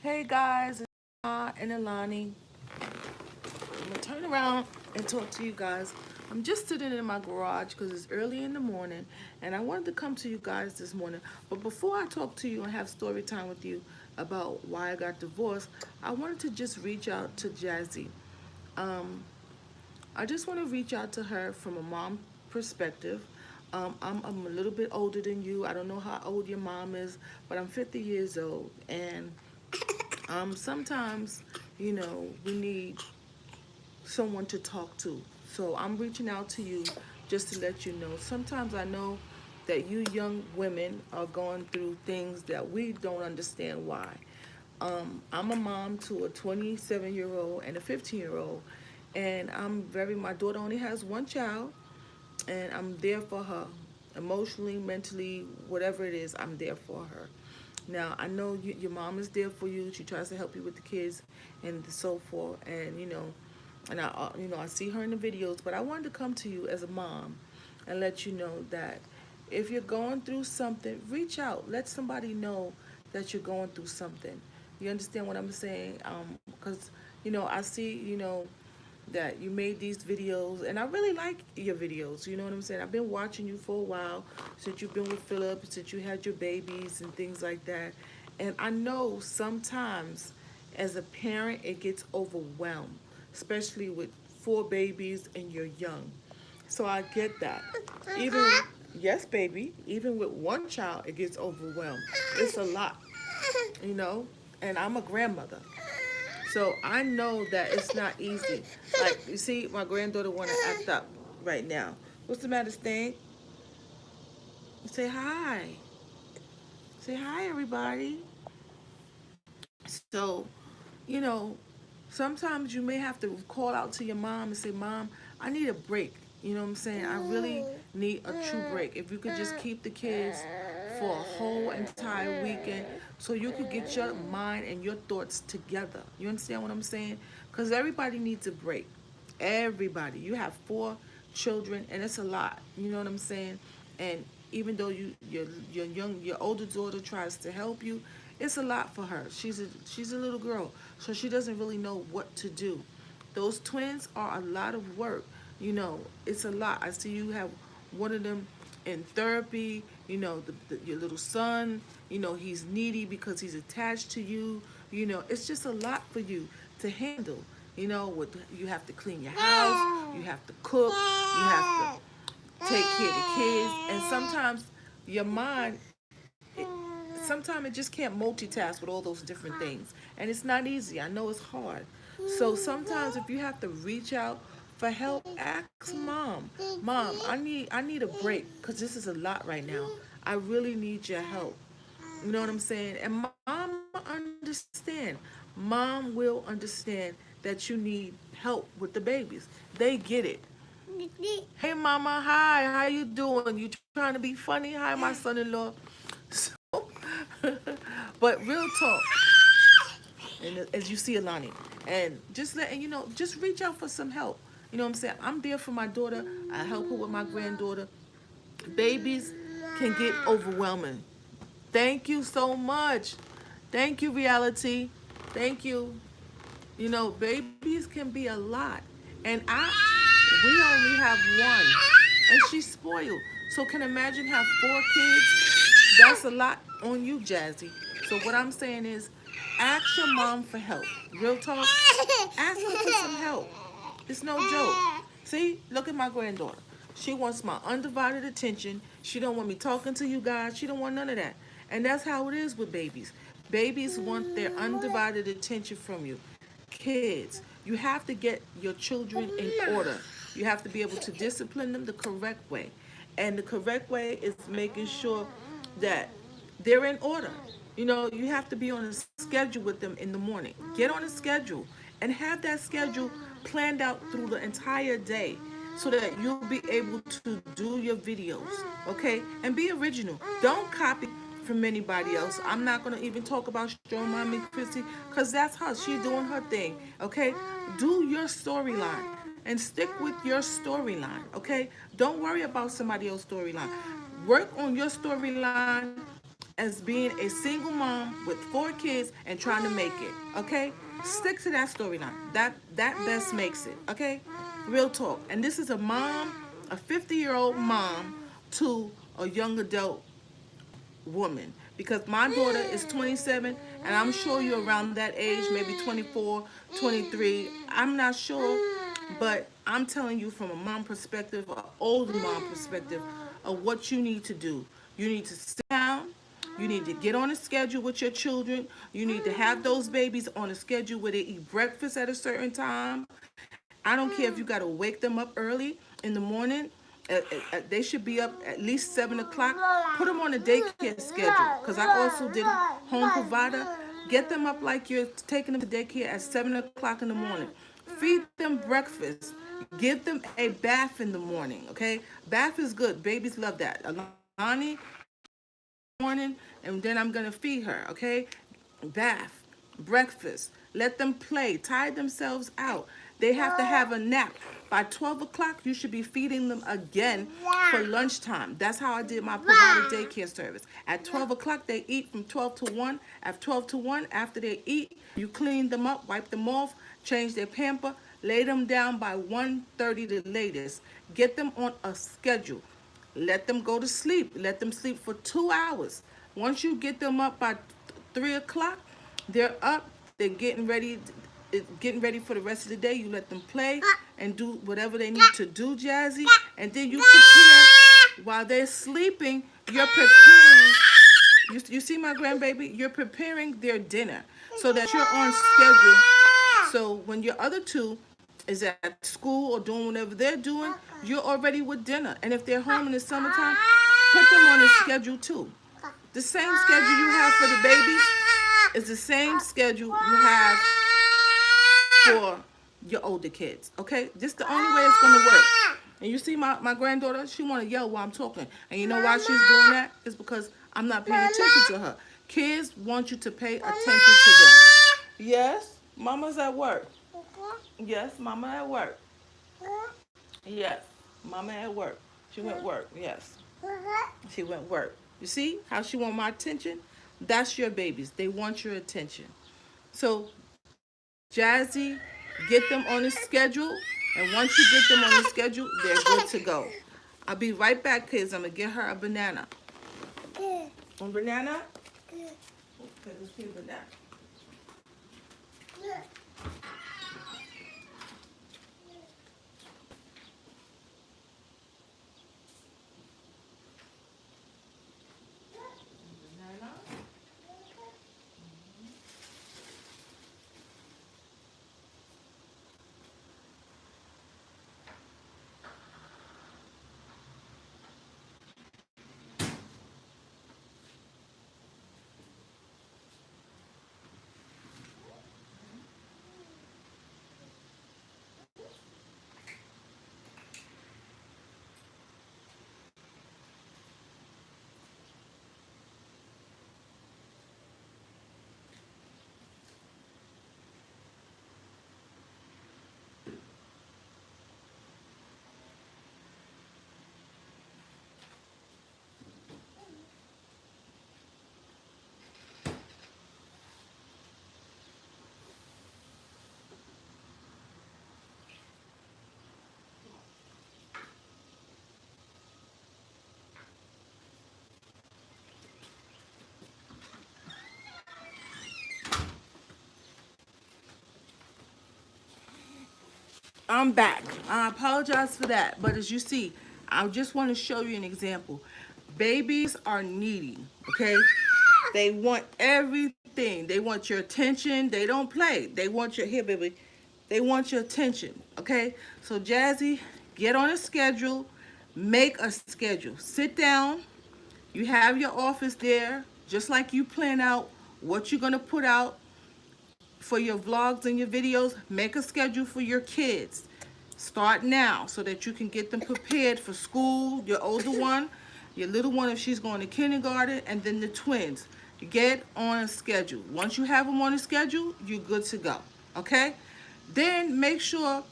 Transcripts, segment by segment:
Hey guys, it's and Alani. I'm gonna turn around and talk to you guys. I'm just sitting in my garage because it's early in the morning and I wanted to come to you guys this morning. But before I talk to you and have story time with you about why I got divorced, I wanted to just reach out to Jazzy. Um, I just want to reach out to her from a mom perspective. I'm a little bit older than you. I don't know how old your mom is, but I'm 50 years old. And sometimes, we need someone to talk to. So I'm reaching out to you just to let you know. Sometimes I know that you young women are going through things that we don't understand why. I'm a mom to a 27-year-old and a 15-year-old, and my daughter only has one child, and I'm there for her emotionally, mentally, whatever it is, I'm there for her. Now, I know your mom is there for you. She tries to help you with the kids and so forth, and I see her in the videos, but I wanted to come to you as a mom and let you know that if you're going through something, reach out. Let somebody know that you're going through something. You understand what I'm saying? Because, I see, that you made these videos, and I really like your videos. You know what I'm saying? I've been watching you for a while, since you've been with Philip, since you had your babies and things like that. And I know sometimes as a parent, it gets overwhelmed, especially with four babies and you're young. So I get that. Even, yes, baby, even with one child, it gets overwhelmed. It's a lot, you know? And I'm a grandmother. So I know that it's not easy. Like, you see, my granddaughter want to act up right now. What's the matter, Stain? Say hi. Say hi, everybody. So, you know, sometimes you may have to call out to your mom and say, Mom, I need a break. You know what I'm saying? I really need a true break. If you could just keep the kids for a whole entire weekend so you could get your mind and your thoughts together. You understand what I'm saying? Because everybody needs a break. Everybody. You have four children and it's a lot. You know what I'm saying? And even though your older daughter tries to help you, it's a lot for her. She's a little girl, so she doesn't really know what to do. Those twins are a lot of work. It's a lot. I see you have one of them in therapy. Your little son, he's needy because he's attached to you. It's just a lot for you to handle. You have to clean your house, you have to cook, you have to take care of the kids, and sometimes your mind, sometimes it just can't multitask with all those different things, and it's not easy. I know it's hard. So sometimes if you have to reach out for help, ask mom, I need a break because this is a lot right now. I really need your help. You know what I'm saying? And mom understand. Mom will understand that you need help with the babies. They get it. Hey mama, hi, how you doing? You trying to be funny? Hi, my son-in-law. So, but real talk, and as you see Alani, and just letting you know, just reach out for some help. You know what I'm saying? I'm there for my daughter. I help her with my granddaughter. Babies can get overwhelming. Thank you so much. Thank you, reality. Thank you. Babies can be a lot. And we only have one. And she's spoiled. So can imagine have four kids. That's a lot on you, Jazzy. So what I'm saying is, ask your mom for help. Real talk. Ask her for some help. It's no joke. See, look at my granddaughter. She wants my undivided attention. She don't want me talking to you guys. She don't want none of that. And that's how it is with babies. Babies want their undivided attention from you. Kids, you have to get your children in order. You have to be able to discipline them the correct way. And the correct way is making sure that they're in order. You have to be on a schedule with them in the morning. Get on a schedule and have that schedule planned out through the entire day so that you'll be able to do your videos, okay? And be original. Don't copy from anybody else. I'm not going to even talk about Strong Mommy Chrissy because that's her. She's doing her thing, okay? Do your storyline and stick with your storyline, okay? Don't worry about somebody else's storyline. Work on your storyline as being a single mom with 4 kids and trying to make it. Okay, stick to that storyline. That best makes it. Okay, real talk. And this is a mom, a 50-year-old mom to a young adult woman, because my daughter is 27 and I'm sure you're around that age, maybe 24, 23. I'm not sure, but I'm telling you from a mom perspective, an older mom perspective, of what you need to do. You need to sit down. You need to get on a schedule with your children. You need to have those babies on a schedule where they eat breakfast at a certain time. I don't care if you got to wake them up early in the morning. They should be up at least 7 o'clock. Put them on a daycare schedule, because I also did home provider. Get them up like you're taking them to daycare at 7 o'clock in the morning. Feed them breakfast. Give them a bath in the morning. Okay, bath is good. Babies love that. Alani, morning, and then I'm gonna feed her. Okay, bath, breakfast. Let them play. Tire themselves out. They have to have a nap. By 12 o'clock, you should be feeding them again for lunchtime. That's how I did my provider daycare service. At 12 o'clock, they eat from 12 to 1. At 12 to 1, after they eat, you clean them up, wipe them off, change their pamper, lay them down by 1:30 the latest. Get them on a schedule. Let them go to sleep. Let them sleep for 2 hours. Once you get them up by 3 o'clock, they're up. They're getting ready for the rest of the day. You let them play and do whatever they need to do, Jazzy. And then you prepare while they're sleeping. You're preparing. You see my grandbaby? You're preparing their dinner so that you're on schedule. So when your other two is at school or doing whatever they're doing, you're already with dinner. And if they're home in the summertime, put them on a schedule too. The same schedule you have for the babies is the same schedule you have for your older kids. Okay? This is the only way it's going to work. And you see my granddaughter, she want to yell while I'm talking. And you know why she's doing that? It's because I'm not paying attention to her. Kids want you to pay attention to them. Yes? Mama's at work. Yes, mama at work. Yes, mama at work. She went work. Yes, she went work. You see how she want my attention? That's your babies. They want your attention. So, Jazzy, get them on the schedule. And once you get them on the schedule, they're good to go. I'll be right back, kids. I'm going to get her a banana. One banana? Okay, let's get a banana. I'm back. I apologize for that. But as you see, I just want to show you an example. Babies are needy, okay? They want everything. They want your attention. They don't play. They want your, here, baby. They want your attention, okay? So, Jazzy, get on a schedule. Make a schedule. Sit down. You have your office there, just like you plan out what you're going to put out for your vlogs and your videos. Make a schedule for your kids. Start now so that you can get them prepared for school. Your older one, your little one if she's going to kindergarten, and then the twins. Get on a schedule. Once you have them on a schedule, you're good to go. Okay? Then make sure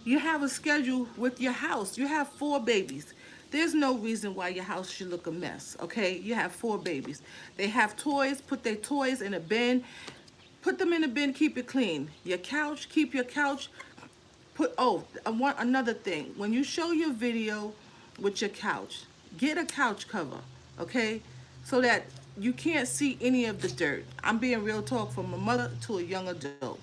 you have a schedule with your house. You have 4 babies. there's no reason why your house should look a mess, okay? You have 4 babies. They have toys, put their toys in a bin. Put them in a bin, keep it clean. Your couch, keep your couch. I want another thing. When you show your video with your couch, get a couch cover, okay? So that you can't see any of the dirt. I'm being real talk from a mother to a young adult.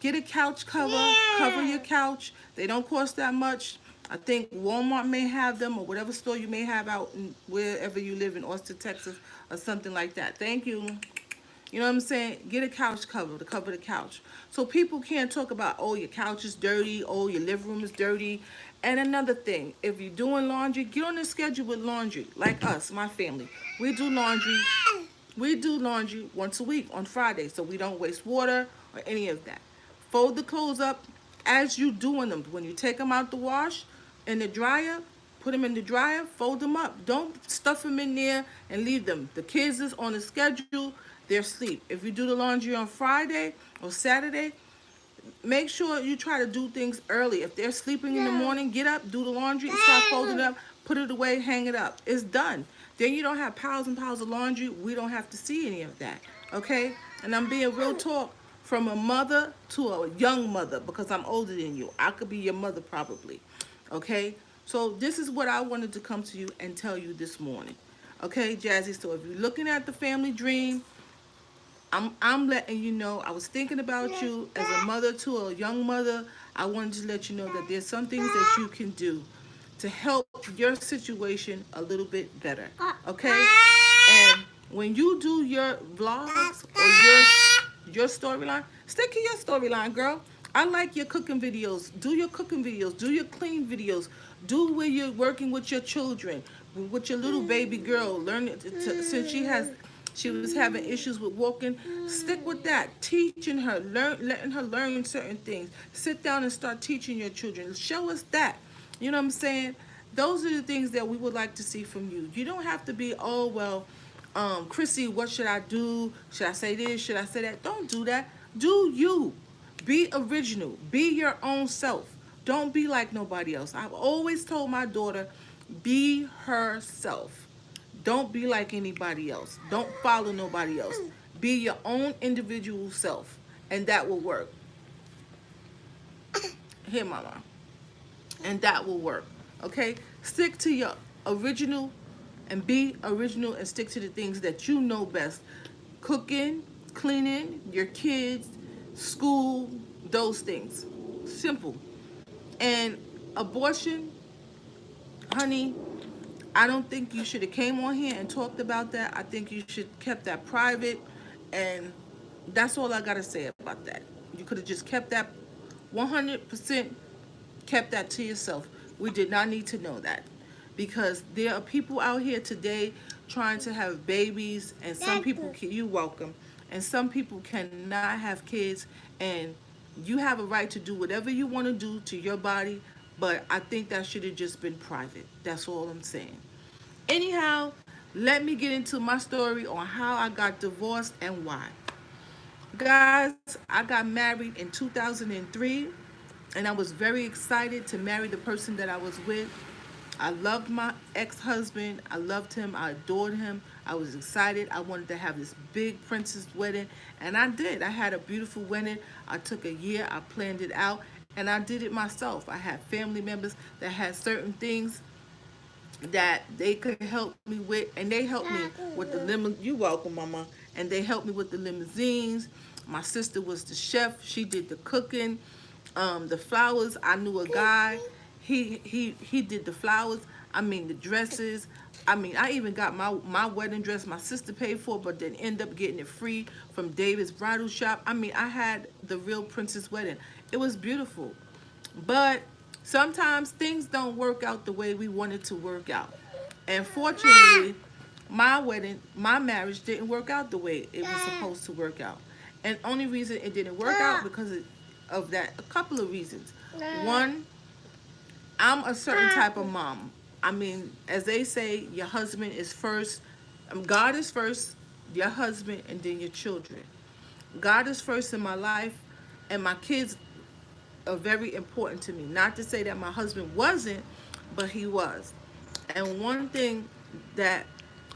Get a couch cover, cover your couch. They don't cost that much. I think Walmart may have them or whatever store you may have out in wherever you live in Austin, Texas, or something like that. Thank you. You know what I'm saying? Get a couch cover to cover the couch. So people can't talk about, oh, your couch is dirty, oh, your living room is dirty. And another thing, if you're doing laundry, get on the schedule with laundry. Like us, my family. We do laundry. We do laundry once a week on Friday, so we don't waste water or any of that. Fold the clothes up as you doing them. When you take them out the wash in the dryer, put them in the dryer, fold them up. Don't stuff them in there and leave them. The kids is on the schedule, they're asleep. If you do the laundry on Friday or Saturday, make sure you try to do things early. If they're sleeping in the morning, get up, do the laundry, and start folding it up, put it away, hang it up. It's done. Then you don't have piles and piles of laundry. We don't have to see any of that, okay? And I'm being real talk from a mother to a young mother because I'm older than you. I could be your mother probably, okay? So this is what I wanted to come to you and tell you this morning, okay, Jazzy? So if you're looking at the family dream, I'm letting you know I was thinking about you as a mother to a young mother. I wanted to let you know that there's some things that you can do to help your situation a little bit better. Okay? And when you do your vlogs or your storyline, stick to your storyline, girl. I like your cooking videos. Do your cooking videos. Do your clean videos. Do where you're working with your children, with your little baby girl. Learn it since she was having issues with walking. Stick with that. Teaching her, letting her learn certain things. Sit down and start teaching your children. Show us that. You know what I'm saying? Those are the things that we would like to see from you. You don't have to be, oh, well, Chrissy, what should I do? Should I say this? Should I say that? Don't do that. Do you. Be original. Be your own self. Don't be like nobody else. I've always told my daughter, be herself. Don't be like anybody else. Don't follow nobody else. Be your own individual self. And that will work. Here, mama. And that will work. Okay? Stick to your original and be original and stick to the things that you know best. Cooking, cleaning, your kids, school, those things. Simple. And abortion, honey, I don't think you should have came on here and talked about that. I think you should kept that private, and that's all I gotta say about that. You could have just kept that 100%, kept that to yourself. We did not need to know that because there are people out here today trying to have babies, and some people can, you welcome, and some people cannot have kids, and you have a right to do whatever you want to do to your body, but I think that should have just been private. That's all I'm saying. Anyhow, let me get into my story on how I got divorced and why. Guys, I got married in 2003, and I was very excited to marry the person that I was with. I loved my ex-husband. I loved him. I adored him. I was excited. I wanted to have this big princess wedding, and I did. I had a beautiful wedding. I took a year. I planned it out, and I did it myself. I had family members that had certain things that they could help me with, and they helped me with the limo. You welcome, mama. And they helped me with the limousines. My sister was the chef. She did the cooking. The flowers, I knew a guy. He did the flowers. I mean the dresses. I mean, I even got my wedding dress my sister paid for, but then end up getting it free from David's bridal shop. I mean, I had the real princess wedding. It was beautiful. But sometimes things don't work out the way we want it to work out. And fortunately, my marriage didn't work out the way it was supposed to work out. And only reason it didn't work out because of that, a couple of reasons. One, I'm a certain type of mom. I mean, as they say, your husband is first. God is first, your husband, and then your children. God is first in my life, and my kids are very important to me. Not to say that my husband wasn't, but he was. And one thing that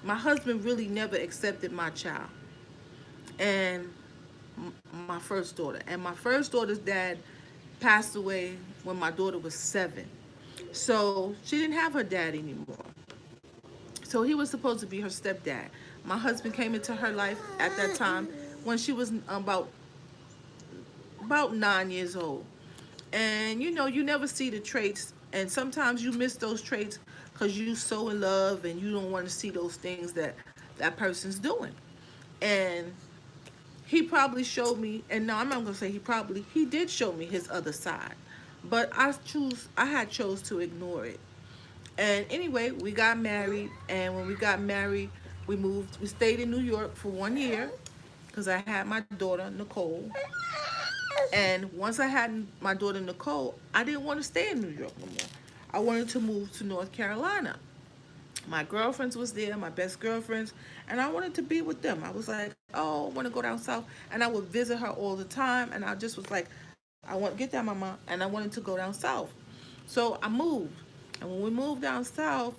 my husband really never accepted my child and my first daughter. And my first daughter's dad passed away when my daughter was 7. So she didn't have her dad anymore. So he was supposed to be her stepdad. My husband came into her life at that time when she was about 9 years old. And you know, you never see the traits, and sometimes you miss those traits because you so in love and you don't want to see those things that that person's doing. And he probably showed me, and no, I'm not gonna say he probably, he did show me his other side, but I had chose to ignore it. And anyway, we got married, and when we got married, we stayed in New York for 1 year because I had my daughter Nicole. And once I had my daughter Nicole, I didn't want to stay in New York no more. I wanted to move to North Carolina. My girlfriends was there, my best girlfriends, and I wanted to be with them. I was like, oh, I want to go down south, and I would visit her all the time, and I just was like, I want get that, mama, and I wanted to go down south. So I moved, and when we moved down south,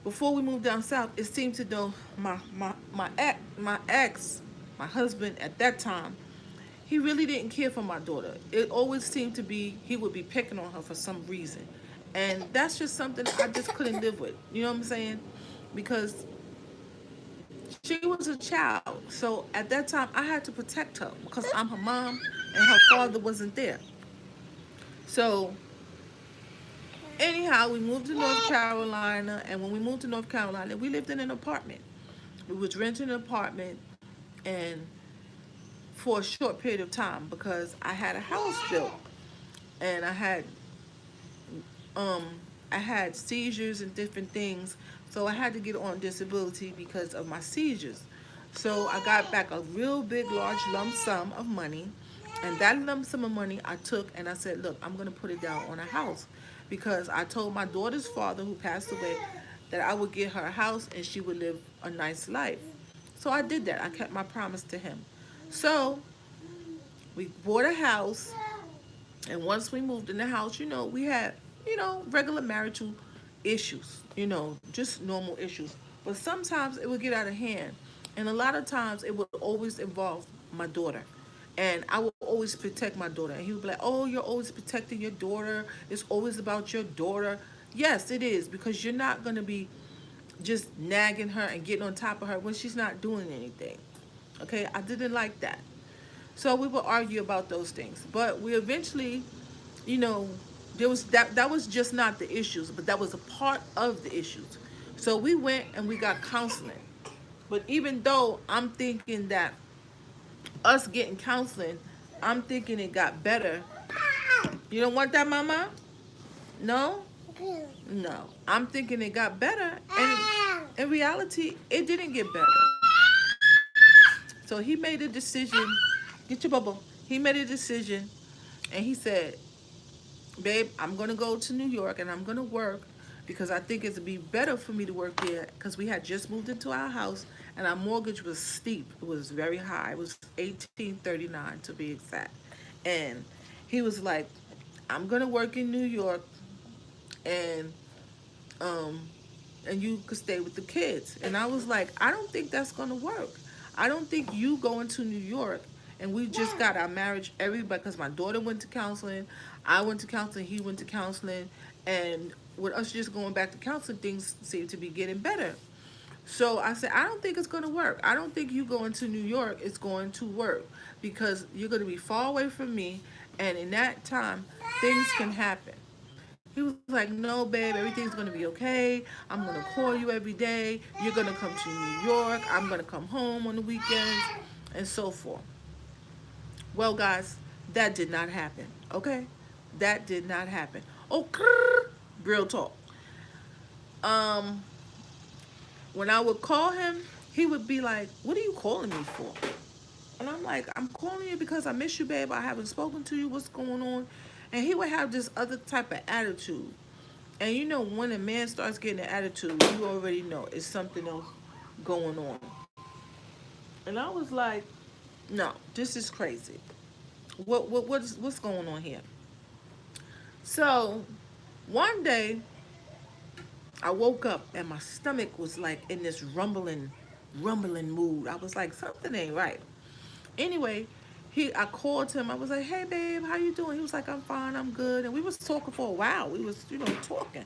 before we moved down south, it seemed to know my ex, my husband at that time, he really didn't care for my daughter. It always seemed to be he would be picking on her for some reason. And that's just something I just couldn't live with. You know what I'm saying? Because she was a child. So at that time I had to protect her because I'm her mom and her father wasn't there. So anyhow, we moved to North Carolina, and when we moved to North Carolina, we lived in an apartment. We was renting an apartment, and for a short period of time because I had a house built and um I had seizures and different things. So I had to get on disability because of my seizures. So I got back a real big large lump sum of money. And that lump sum of money I took and I said, look, I'm gonna put it down on a house because I told my daughter's father who passed away that I would get her a house and she would live a nice life. So I did that. I kept my promise to him. So we bought a house, and once we moved in the house, we had, regular marital issues, just normal issues. But sometimes it would get out of hand. And a lot of times it would always involve my daughter. And I would always protect my daughter. And he would be like, oh, you're always protecting your daughter. It's always about your daughter. Yes, it is, because you're not going to be just nagging her and getting on top of her when she's not doing anything. Okay, I didn't like that. So we would argue about those things. But we eventually, you know, there was that was just not the issues, but that was a part of the issues. So we went and we got counseling. But even though I'm thinking that us getting counseling, I'm thinking it got better. You don't want that, mama? No? No. I'm thinking it got better. And in reality, it didn't get better. So he made a decision. Get your bubble. He made a decision and he said, babe, I'm going to go to New York and I'm going to work because I think it'd be better for me to work there because we had just moved into our house and our mortgage was steep. It was very high. It was 1839 to be exact. And he was like, I'm going to work in New York and um and you could stay with the kids. And I was like, I don't think that's going to work. I don't think you going to New York and we just got our marriage everybody because my daughter went to counseling, I went to counseling, he went to counseling, and with us just going back to counseling, things seem to be getting better. So I said, I don't think it's going to work. I don't think you going to New York is going to work because you're going to be far away from me, and in that time, things can happen. He was like, no, babe, everything's going to be okay. I'm going to call you every day. You're going to come to New York. I'm going to come home on the weekends and so forth. Well, guys, that did not happen, okay? That did not happen. Oh, real talk. Um, when I would call him, he would be like, what are you calling me for? And I'm like, I'm calling you because I miss you, babe. I haven't spoken to you. What's going on? And he would have this other type of attitude. And when a man starts getting an attitude, you already know it's something else going on. And I was like, no, this is crazy. What's going on here? So one day I woke up and my stomach was like in this rumbling mood. I was like, something ain't right. Anyway, I called him. I was like, hey babe, how you doing? He was like, I'm fine, I'm good. And we was talking for a while. We was, talking.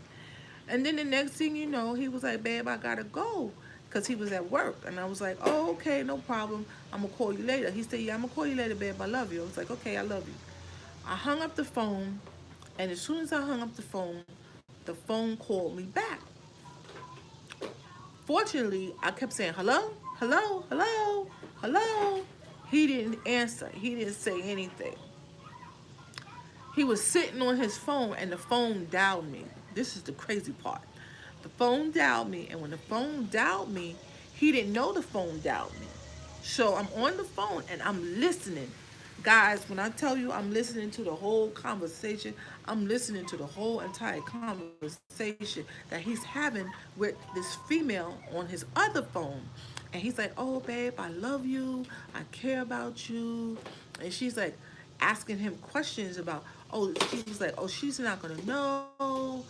And then the next thing you know, he was like, babe, I gotta go. Because he was at work. And I was like, oh, okay, no problem. I'm gonna call you later. He said, yeah, I'm gonna call you later, babe. I love you. I was like, okay, I love you. I hung up the phone. And as soon as I hung up the phone called me back. Fortunately, I kept saying, hello, hello, hello, hello. He didn't answer. He didn't say anything. He was sitting on his phone and the phone dialed me. This is the crazy part. The phone dialed me, and when the phone dialed me, he didn't know the phone dialed me. So I'm on the phone and I'm listening. Guys, when I tell you I'm listening to the whole conversation, I'm listening to the whole entire conversation that he's having with this female on his other phone. And he's like, oh, babe, I love you. I care about you. And she's like asking him questions about, oh, she was like, oh, she's not going to know.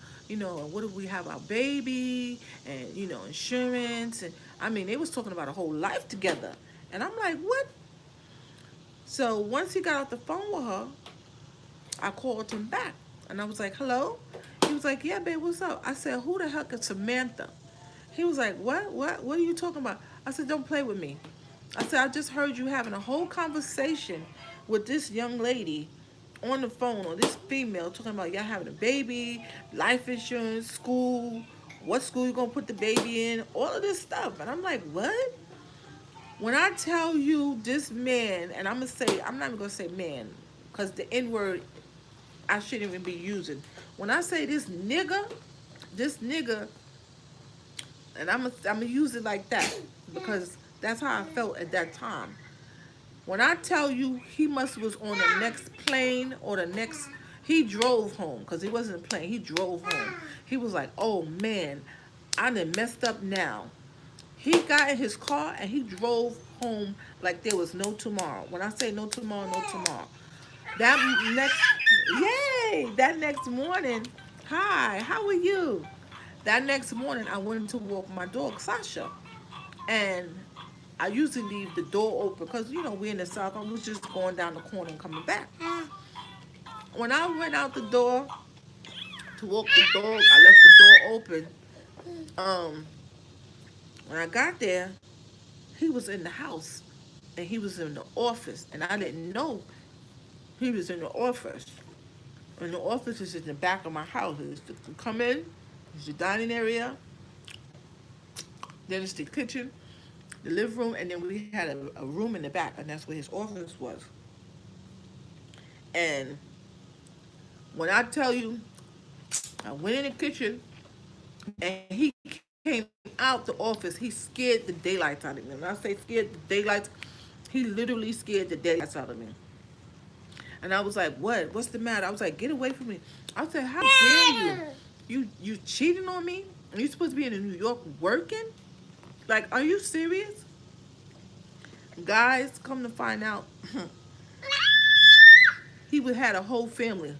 What if we have our baby and, insurance. And I mean, they was talking about a whole life together. And I'm like, what? So once he got off the phone with her, I called him back. And I was like, hello? He was like, yeah, babe, what's up? I said, who the heck is Samantha? He was like, what? What are you talking about? I said, don't play with me. I said, I just heard you having a whole conversation with this young lady on the phone, or this female, talking about y'all having a baby, life insurance, school, what school you gonna put the baby in, all of this stuff. And I'm like, what? When I tell you this man, and I'm not even gonna say man, because the N word I shouldn't even be using. When I say this nigga, and I'm gonna use it like that because that's how I felt at that time. When I tell you he must was on the next plane or the next, he drove home because he wasn't playing. He drove home. He was like, oh man, I done messed up now. He got in his car and he drove home like there was no tomorrow. When I say no tomorrow, no tomorrow. That next, yay! That next morning, hi, how are you? That next morning, I went to walk my dog Sasha, and I usually leave the door open because we're in the south. I was just going down the corner and coming back. When I went out the door to walk the dog, I left the door open. Um, when I got there, he was in the house and he was in the office, and I didn't know he was in the office. And the office is in the back of my house. It's to come in, it's the dining area, then it's the kitchen, the living room, and then we had a room in the back, and that's where his office was. And when I tell you, I went in the kitchen, and he came out the office. He scared the daylights out of me. When I say scared the daylights, he literally scared the daylights out of me. And I was like, what? What's the matter? I was like, get away from me. I said, how dare you? You cheating on me? And you supposed to be in New York working? Like, are you serious? Guys, come to find out, he would had a whole family.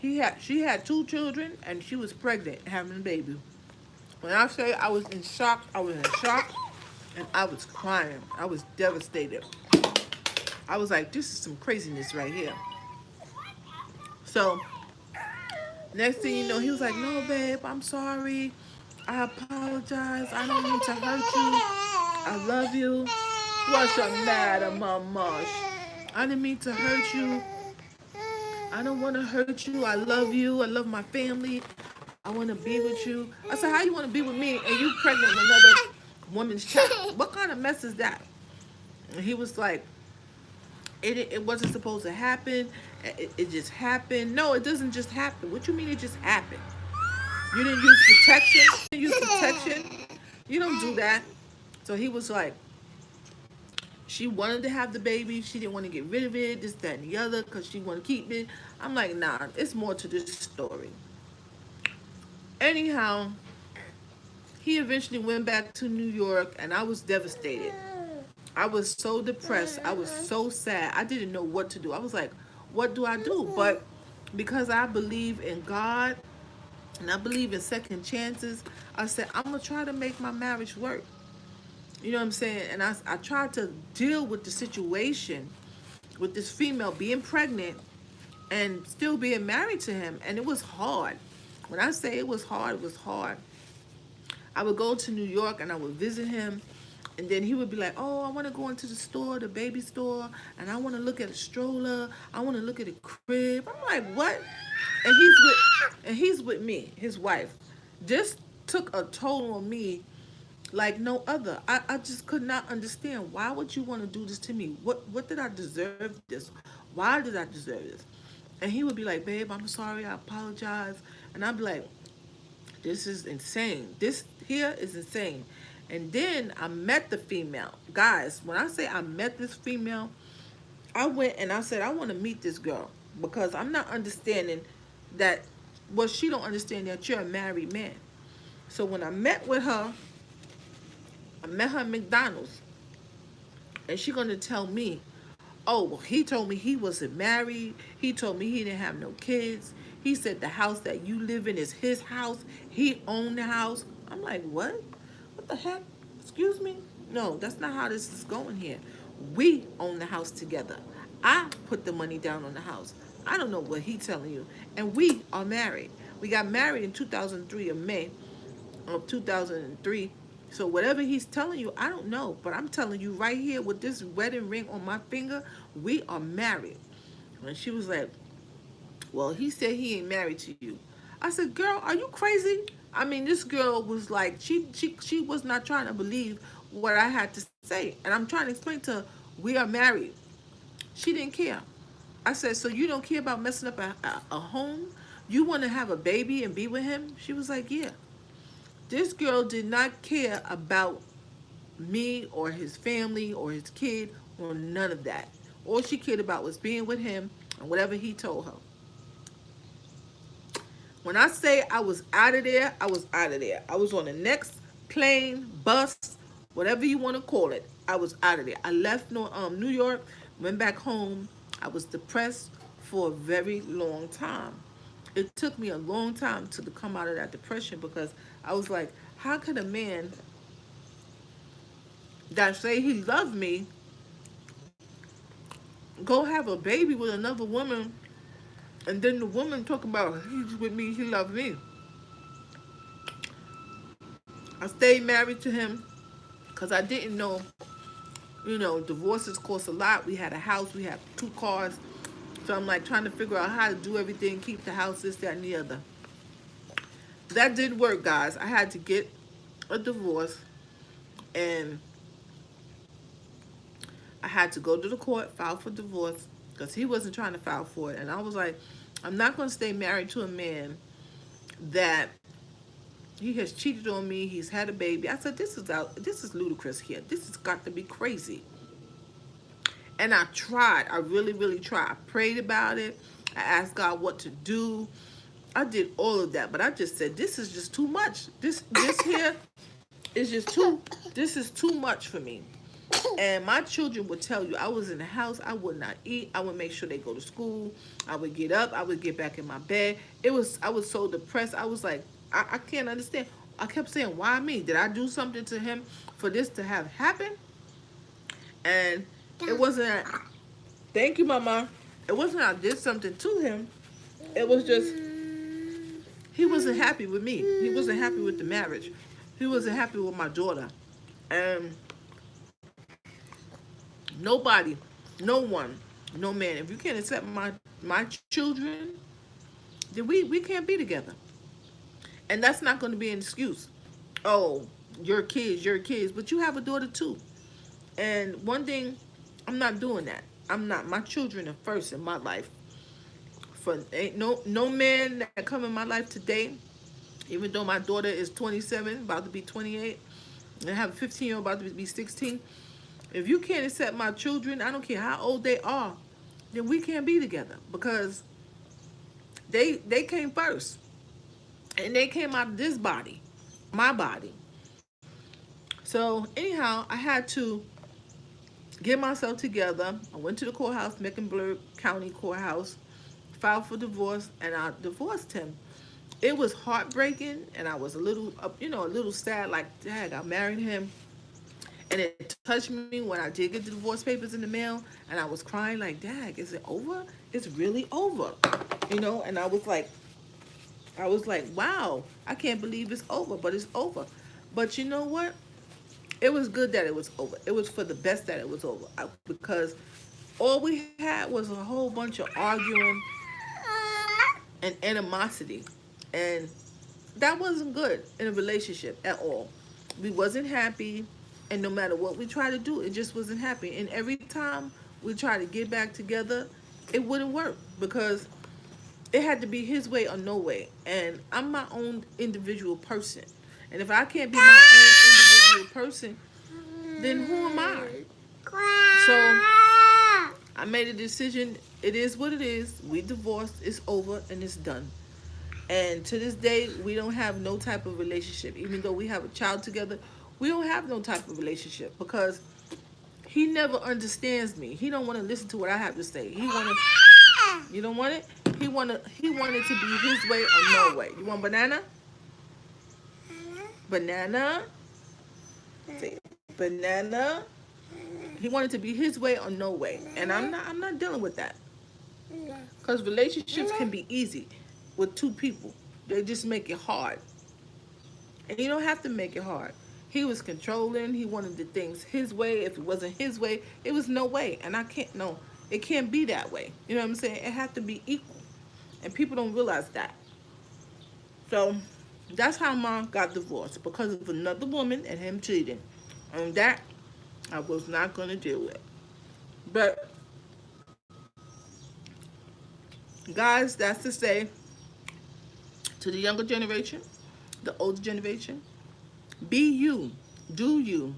She had two children and she was pregnant having a baby. When I say I was in shock, I was in shock and I was crying. I was devastated. I was like, this is some craziness right here. So next thing you know, he was like, no, babe, I'm sorry. I apologize. I don't mean to hurt you. I love you. What's the matter, mama? I didn't mean to hurt you. I don't want to hurt you. I love you. I love my family. I want to be with you. I said, how you want to be with me and you pregnant with another woman's child? What kind of mess is that? And he was like, it wasn't supposed to happen. It just happened. No, it doesn't just happen. What you mean it just happened? You didn't use protection? You didn't use protection? You don't do that. So he was like, she wanted to have the baby. She didn't want to get rid of it, this, that, and the other, because she wanted to keep it. I'm like, nah, it's more to this story. Anyhow, he eventually went back to New York, and I was devastated. I was so depressed. I was so sad. I didn't know what to do. I was like, what do I do? But because I believe in God, and I believe in second chances. I said, I'm gonna try to make my marriage work. You know what I'm saying? And I tried to deal with the situation with this female being pregnant and still being married to him. And it was hard. When I say it was hard, it was hard. I would go to New York and I would visit him. And then he would be like, oh, I want to go into the store, the baby store, and I want to look at a stroller. I want to look at a crib. I'm like, what? And he's with me, his wife. This took a toll on me like no other. I just could not understand, why would you want to do this to me? What did I deserve this? Why did I deserve this? And he would be like, babe, I'm sorry, I apologize. And I'd be like, this is insane. This here is insane. And then I met the female. Guys, when I say I met this female, I went and I said, I want to meet this girl because I'm not understanding that, well, she don't understand that you're a married man. So when I met with her, I met her at McDonald's, and she gonna tell me, oh, well, he told me he wasn't married. He told me he didn't have no kids. He said the house that you live in is his house. He owned the house. I'm like, what? What the heck? Excuse me? No, that's not how this is going here. We own the house together. I put the money down on the house. I don't know what he telling you. And we are married. We got married in 2003 of May of 2003. So whatever he's telling you, I don't know. But I'm telling you right here with this wedding ring on my finger, we are married. And she was like, well, he said he ain't married to you. I said, girl, are you crazy? I mean, this girl was like, she was not trying to believe what I had to say. And I'm trying to explain to her, we are married. She didn't care. I said, so you don't care about messing up a home? You want to have a baby and be with him? She was like, yeah. This girl did not care about me or his family or his kid or none of that. All she cared about was being with him and whatever he told her. When I say I was out of there, I was out of there. I was on the next plane, bus, whatever you want to call it. I was out of there. I left New York, went back home. I was depressed for a very long time. It took me a long time to come out of that depression because I was like, how could a man that say he loved me go have a baby with another woman, and then the woman talk about he's with me, he loved me. I stayed married to him because I didn't know, divorces cost a lot. We had a house, we had 2 cars. So I'm like trying to figure out how to do everything, keep the house, this, that, and the other. That didn't work, guys. I had to get a divorce, and I had to go to the court, file for divorce, because he wasn't trying to file for it. And I was like, I'm not going to stay married to a man that he has cheated on me. He's had a baby. I said, this is ludicrous here. This has got to be crazy. And I tried. I really, really tried. I prayed about it. I asked God what to do. I did all of that. But I just said, this is just too much. This here is just too, this is too much for me. And my children would tell you, I was in the house, I would not eat. I would make sure they go to school. I would get up. I would get back in my bed. I was so depressed. I was like, I can't understand. I kept saying, why me? Did I do something to him for this to have happened? And it wasn't, thank you, Mama. It wasn't I did something to him. It was just, he wasn't happy with me. He wasn't happy with the marriage. He wasn't happy with my daughter. And nobody, no one, no man, if you can't accept my children, then we can't be together. And that's not going to be an excuse. Oh, your kids, but you have a daughter too. And one thing, I'm not doing that. I'm not. My children are first in my life. For ain't no man that come in my life today, even though my daughter is 27, about to be 28, and I have a 15-year-old about to be 16. If you can't accept my children, I don't care how old they are, then we can't be together because they came first. And they came out of this body, my body. So anyhow, I had to get myself together. I went to the courthouse, Mecklenburg County Courthouse, filed for divorce, and I divorced him. it was heartbreaking, and I was a little, a little sad. Like, dang, I married him, and it touched me when I did get the divorce papers in the mail, and I was crying like, dang, is it over? It's really over, And I was like, wow, I can't believe it's over, but it's over. But you know what? It was good that it was over. It was for the best that it was over because all we had was a whole bunch of arguing and animosity, and that wasn't good in a relationship at all. We wasn't happy, and no matter what we tried to do, it just wasn't happy. And every time we tried to get back together, it wouldn't work because it had to be his way or no way. And I'm my own individual person. And if I can't be my own individual person, then who am I? So I made a decision. It is what it is. We divorced. It's over and it's done. And to this day, we don't have no type of relationship. Even though we have a child together, we don't have no type of relationship because he never understands me. He don't want to listen to what I have to say. He want to. You don't want it. He wanted to be his way or no way. You want banana? Banana. Say banana. He wanted to be his way or no way, and I'm not dealing with that. Because relationships can be easy with two people. They just make it hard. And you don't have to make it hard. He was controlling. He wanted the things his way. If it wasn't his way, it was no way. And I can't, no, it can't be that way. You know what I'm saying? It has to be equal. And people don't realize that. So that's how Mom got divorced, because of another woman and him cheating. And that I was not going to deal with. But, guys, that's to say to the younger generation, the older generation, be you, do you,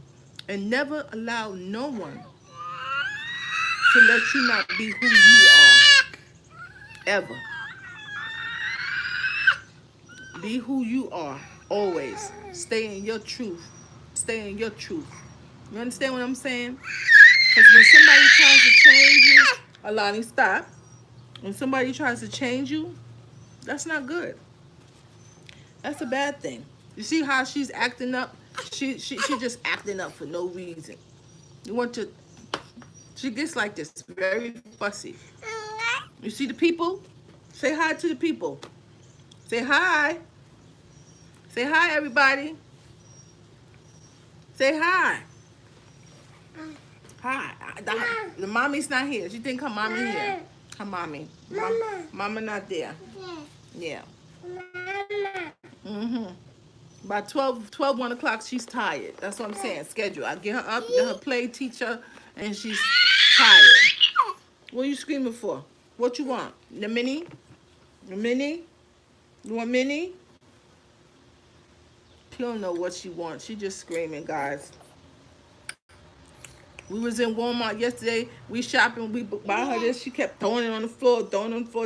and never allow no one to let you not be who you are. Ever. Be who you are. Always. Stay in your truth. Stay in your truth. You understand what I'm saying? Because when somebody tries to change you, Alani, stop. When somebody tries to change you, that's not good. That's a bad thing. You see how she's acting up? She just acting up for no reason. You want to. She gets like this, very fussy. You see the people? Say hi to the people. Say hi. Say hi, everybody. Say hi. Hi. The mommy's not here. She think her mommy here. Her mommy. Mama not there. Yeah. Mm-hmm. By 1 o'clock, she's tired. That's what I'm saying. Schedule. I get her up, let her play, teach her, and she's tired. What are you screaming for? What you want? The mini? The mini? You want mini? She don't know what she wants. She just screaming, guys. We was in Walmart yesterday. We shopping. We buy her this. She kept throwing it on the floor,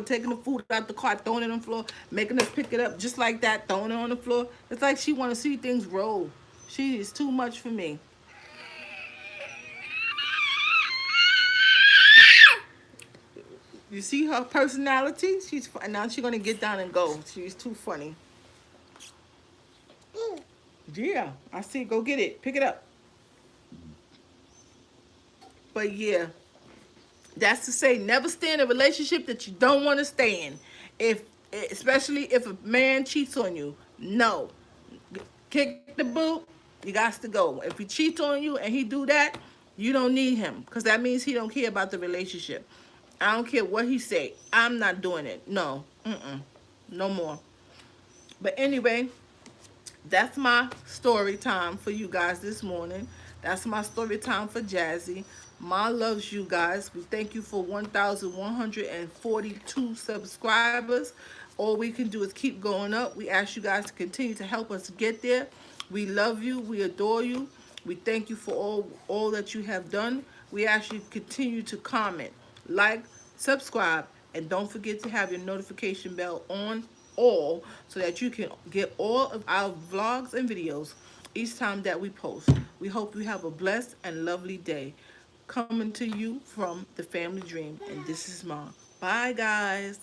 taking the food out the cart, throwing it on the floor, making us pick it up just like that, throwing it on the floor. It's like she want to see things roll. She is too much for me. You see her personality? Now she's gonna get down and go. She's too funny. Yeah, I see. Go get it. Pick it up. But yeah, that's to say, never stay in a relationship that you don't want to stay in. Especially if a man cheats on you. No, kick the boot. You got to go. If he cheats on you and he do that, you don't need him, because that means he don't care about the relationship. I don't care what he say. I'm not doing it. No, no more. But anyway, that's my story time for you guys this morning. That's my story time for Jazzy. Ma loves you guys. We thank you for 1,142 subscribers. All we can do is keep going up. We ask you guys to continue to help us get there. We love you. We adore you. We thank you for all that you have done. We ask you to continue to comment, like, subscribe, and don't forget to have your notification bell on all, so that you can get all of our vlogs and videos each time that we post. We hope you have a blessed and lovely day. Coming to you from the Family Dream, and this is Mom. Bye, guys.